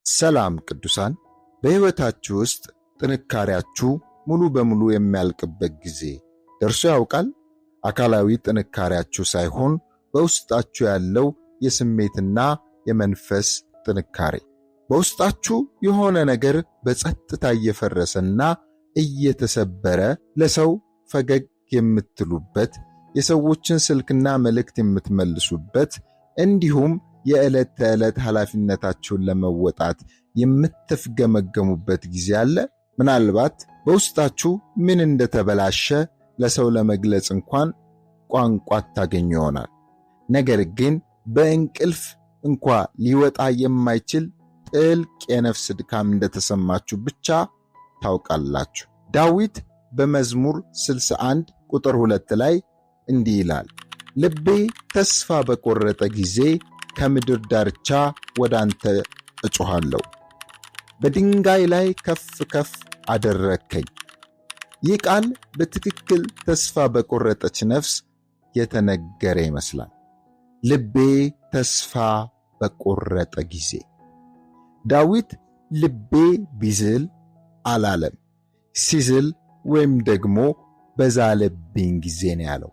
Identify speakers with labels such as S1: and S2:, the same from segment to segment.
S1: ሰላም ቅዱሳን፣ በሕይወታችሁ ውስጥ ጥንካሬያችሁ ሙሉ በሙሉ የሚያልቅበት ጊዜ ደርሶ ያውቃል? አካላዊ ጥንካሬያችሁ ሳይሆን በውስጣችሁ ያለው የስሜትና የመንፈስ ጥንካሬ። በውስጣችሁ የሆነ ነገር በጸጥታ እየፈረሰና እየተሰበረ ለሰው ፈገግ የምትሉበት፣ የሰዎችን ስልክና መልእክት የምትመልሱበት፣ እንዲሁም የዕለት ተዕለት ኃላፊነታችሁን ለመወጣት የምትፍገመገሙበት ጊዜ አለ። ምናልባት በውስጣችሁ ምን እንደተበላሸ ለሰው ለመግለጽ እንኳን ቋንቋ ታገኙ ይሆናል። ነገር ግን በእንቅልፍ እንኳ ሊወጣ የማይችል ጥልቅ የነፍስ ድካም እንደተሰማችሁ ብቻ ታውቃላችሁ። ዳዊት በመዝሙር 61 ቁጥር 2 ላይ እንዲህ ይላል፣ ልቤ ተስፋ በቆረጠ ጊዜ ከምድር ዳርቻ ወደ አንተ እጮኻለሁ፣ በድንጋይ ላይ ከፍ ከፍ አደረግከኝ። ይህ ቃል በትክክል ተስፋ በቆረጠች ነፍስ የተነገረ ይመስላል። ልቤ ተስፋ በቆረጠ ጊዜ። ዳዊት ልቤ ቢዝል አላለም፣ ሲዝል ወይም ደግሞ በዛለብኝ ጊዜ ነው ያለው።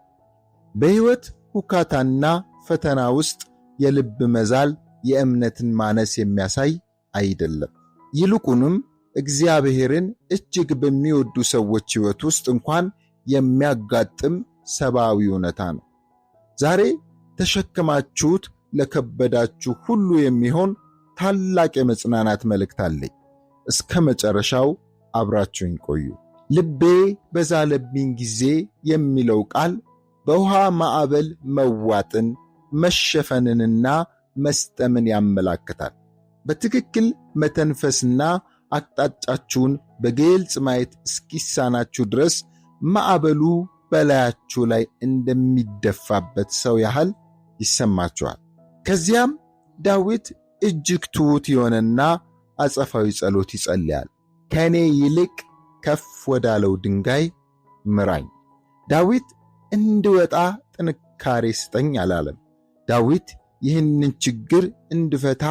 S1: በሕይወት ሁካታና ፈተና ውስጥ የልብ መዛል የእምነትን ማነስ የሚያሳይ አይደለም። ይልቁንም እግዚአብሔርን እጅግ በሚወዱ ሰዎች ሕይወት ውስጥ እንኳን የሚያጋጥም ሰብአዊ እውነታ ነው። ዛሬ ተሸክማችሁት ለከበዳችሁ ሁሉ የሚሆን ታላቅ የመጽናናት መልእክት አለኝ። እስከ መጨረሻው አብራችሁኝ ቆዩ። ልቤ በዛለብኝ ጊዜ የሚለው ቃል በውሃ ማዕበል መዋጥን፣ መሸፈንንና መስጠምን ያመላክታል። በትክክል መተንፈስና አቅጣጫችሁን በግልጽ ማየት እስኪሳናችሁ ድረስ ማዕበሉ በላያችሁ ላይ እንደሚደፋበት ሰው ያህል ይሰማችኋል። ከዚያም ዳዊት እጅግ ትሑት የሆነና አጸፋዊ ጸሎት ይጸልያል። ከእኔ ይልቅ ከፍ ወዳለው ድንጋይ ምራኝ። ዳዊት እንድወጣ ጥንካሬ ስጠኝ አላለም። ዳዊት ይህንን ችግር እንድፈታ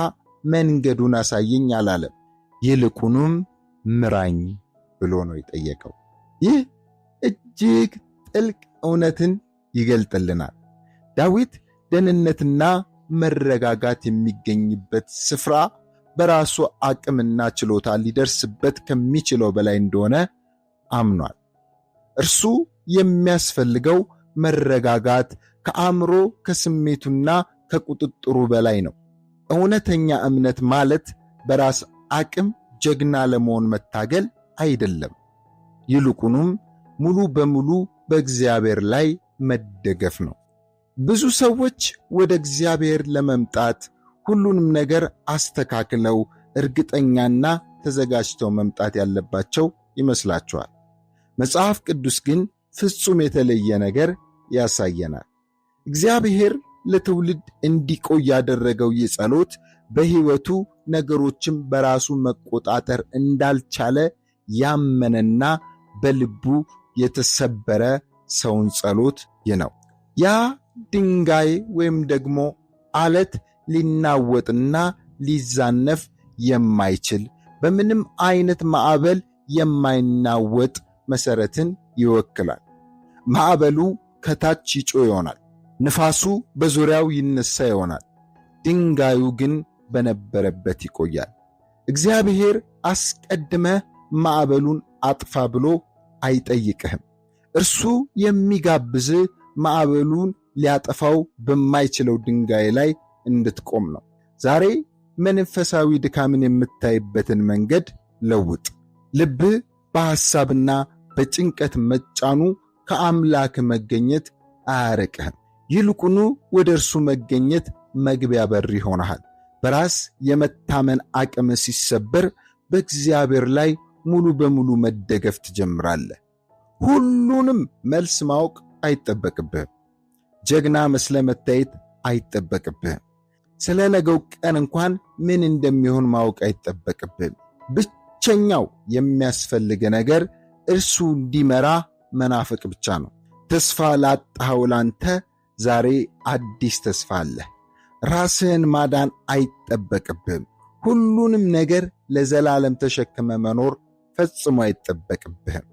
S1: መንገዱን አሳየኝ አላለም። ይልቁንም ምራኝ ብሎ ነው የጠየቀው። ይህ እጅግ ጥልቅ እውነትን ይገልጥልናል። ዳዊት ደህንነትና መረጋጋት የሚገኝበት ስፍራ በራሱ አቅምና ችሎታ ሊደርስበት ከሚችለው በላይ እንደሆነ አምኗል። እርሱ የሚያስፈልገው መረጋጋት ከአእምሮ ከስሜቱና ከቁጥጥሩ በላይ ነው። እውነተኛ እምነት ማለት በራስ አቅም ጀግና ለመሆን መታገል አይደለም። ይልቁንም ሙሉ በሙሉ በእግዚአብሔር ላይ መደገፍ ነው። ብዙ ሰዎች ወደ እግዚአብሔር ለመምጣት ሁሉንም ነገር አስተካክለው እርግጠኛና ተዘጋጅተው መምጣት ያለባቸው ይመስላቸዋል። መጽሐፍ ቅዱስ ግን ፍጹም የተለየ ነገር ያሳየናል። እግዚአብሔር ለትውልድ እንዲቆይ ያደረገው ይህ ጸሎት በሕይወቱ ነገሮችን በራሱ መቆጣጠር እንዳልቻለ ያመነና በልቡ የተሰበረ ሰውን ጸሎት ይህ ነው። ያ ድንጋይ ወይም ደግሞ አለት ሊናወጥና ሊዛነፍ የማይችል በምንም አይነት ማዕበል የማይናወጥ መሠረትን ይወክላል። ማዕበሉ ከታች ይጮህ ይሆናል፣ ንፋሱ በዙሪያው ይነሳ ይሆናል፣ ድንጋዩ ግን በነበረበት ይቆያል። እግዚአብሔር አስቀድመህ ማዕበሉን አጥፋ ብሎ አይጠይቅህም። እርሱ የሚጋብዝህ ማዕበሉን ሊያጠፋው በማይችለው ድንጋይ ላይ እንድትቆም ነው። ዛሬ መንፈሳዊ ድካምን የምታይበትን መንገድ ለውጥ። ልብህ በሐሳብና በጭንቀት መጫኑ ከአምላክ መገኘት አያርቅህም። ይልቁኑ ወደ እርሱ መገኘት መግቢያ በር ይሆናል። በራስ የመታመን አቅም ሲሰበር በእግዚአብሔር ላይ ሙሉ በሙሉ መደገፍ ትጀምራለህ። ሁሉንም መልስ ማወቅ አይጠበቅብህም። ጀግና መስለ መታየት አይጠበቅብህም። ስለ ነገው ቀን እንኳን ምን እንደሚሆን ማወቅ አይጠበቅብህም። ብቸኛው የሚያስፈልግ ነገር እርሱ እንዲመራ መናፈቅ ብቻ ነው። ተስፋ ላጣኸው ላንተ ዛሬ አዲስ ተስፋ አለ። ራስህን ማዳን አይጠበቅብህም። ሁሉንም ነገር ለዘላለም ተሸክመ መኖር ፈጽሞ አይጠበቅብህም።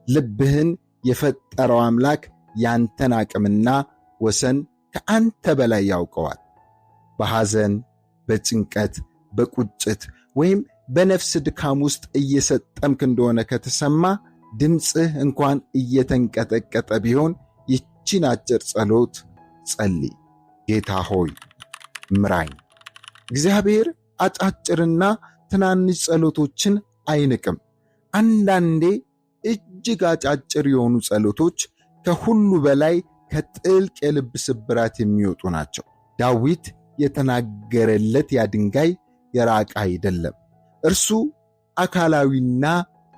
S1: ልብህን የፈጠረው አምላክ ያንተን አቅምና ወሰን ከአንተ በላይ ያውቀዋል። በሐዘን፣ በጭንቀት፣ በቁጭት ወይም በነፍስ ድካም ውስጥ እየሰጠምክ እንደሆነ ከተሰማ ድምፅህ እንኳን እየተንቀጠቀጠ ቢሆን ይህችን አጭር ጸሎት ጸልይ። ጌታ ሆይ ምራኝ። እግዚአብሔር አጫጭርና ትናንሽ ጸሎቶችን አይንቅም። አንዳንዴ እጅግ አጫጭር የሆኑ ጸሎቶች ከሁሉ በላይ ከጥልቅ የልብ ስብራት የሚወጡ ናቸው። ዳዊት የተናገረለት ያ ድንጋይ የራቀ አይደለም። እርሱ አካላዊና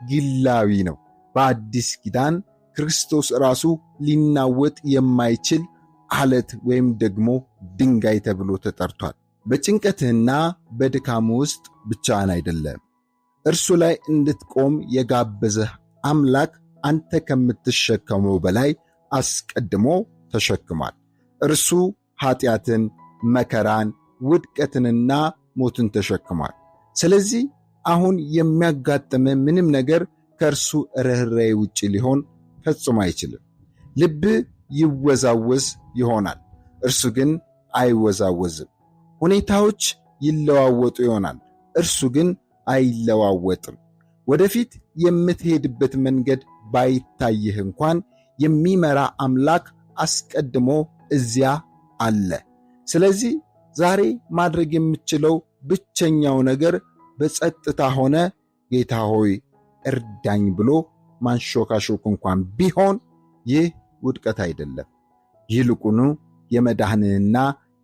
S1: ግላዊ ነው። በአዲስ ኪዳን ክርስቶስ ራሱ ሊናወጥ የማይችል አለት ወይም ደግሞ ድንጋይ ተብሎ ተጠርቷል። በጭንቀትህና በድካም ውስጥ ብቻህን አይደለም። እርሱ ላይ እንድትቆም የጋበዘህ አምላክ አንተ ከምትሸከመው በላይ አስቀድሞ ተሸክሟል። እርሱ ኃጢአትን፣ መከራን፣ ውድቀትንና ሞትን ተሸክሟል። ስለዚህ አሁን የሚያጋጥምህ ምንም ነገር ከእርሱ ርኅራኄ ውጭ ሊሆን ፈጽሞ አይችልም። ልብህ ይወዛወዝ ይሆናል፣ እርሱ ግን አይወዛወዝም። ሁኔታዎች ይለዋወጡ ይሆናል፣ እርሱ ግን አይለዋወጥም። ወደፊት የምትሄድበት መንገድ ባይታይህ እንኳን የሚመራ አምላክ አስቀድሞ እዚያ አለ። ስለዚህ ዛሬ ማድረግ የምትችለው ብቸኛው ነገር በጸጥታ ሆነ ጌታ ሆይ እርዳኝ ብሎ ማንሾካሾክ እንኳን ቢሆን ይህ ውድቀት አይደለም። ይልቁኑ የመዳንህና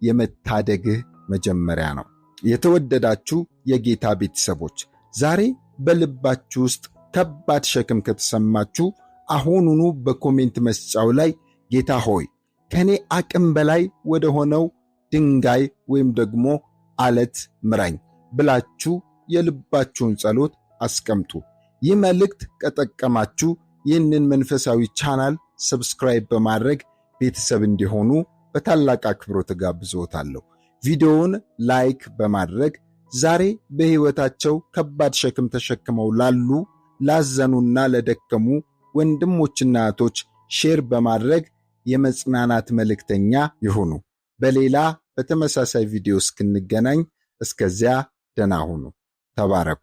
S1: የመታደግህ መጀመሪያ ነው። የተወደዳችሁ የጌታ ቤተሰቦች ዛሬ በልባችሁ ውስጥ ከባድ ሸክም ከተሰማችሁ አሁኑኑ በኮሜንት መስጫው ላይ ጌታ ሆይ ከኔ አቅም በላይ ወደ ሆነው ድንጋይ ወይም ደግሞ አለት ምራኝ ብላችሁ የልባችሁን ጸሎት አስቀምጡ። ይህ መልእክት ከጠቀማችሁ ይህንን መንፈሳዊ ቻናል ሰብስክራይብ በማድረግ ቤተሰብ እንዲሆኑ በታላቅ አክብሮት ጋብዞታለሁ። ቪዲዮውን ላይክ በማድረግ ዛሬ በሕይወታቸው ከባድ ሸክም ተሸክመው ላሉ ላዘኑና ለደከሙ ወንድሞችና እህቶች ሼር በማድረግ የመጽናናት መልእክተኛ ይሁኑ። በሌላ በተመሳሳይ ቪዲዮ እስክንገናኝ እስከዚያ ደህና ሁኑ። ተባረኩ።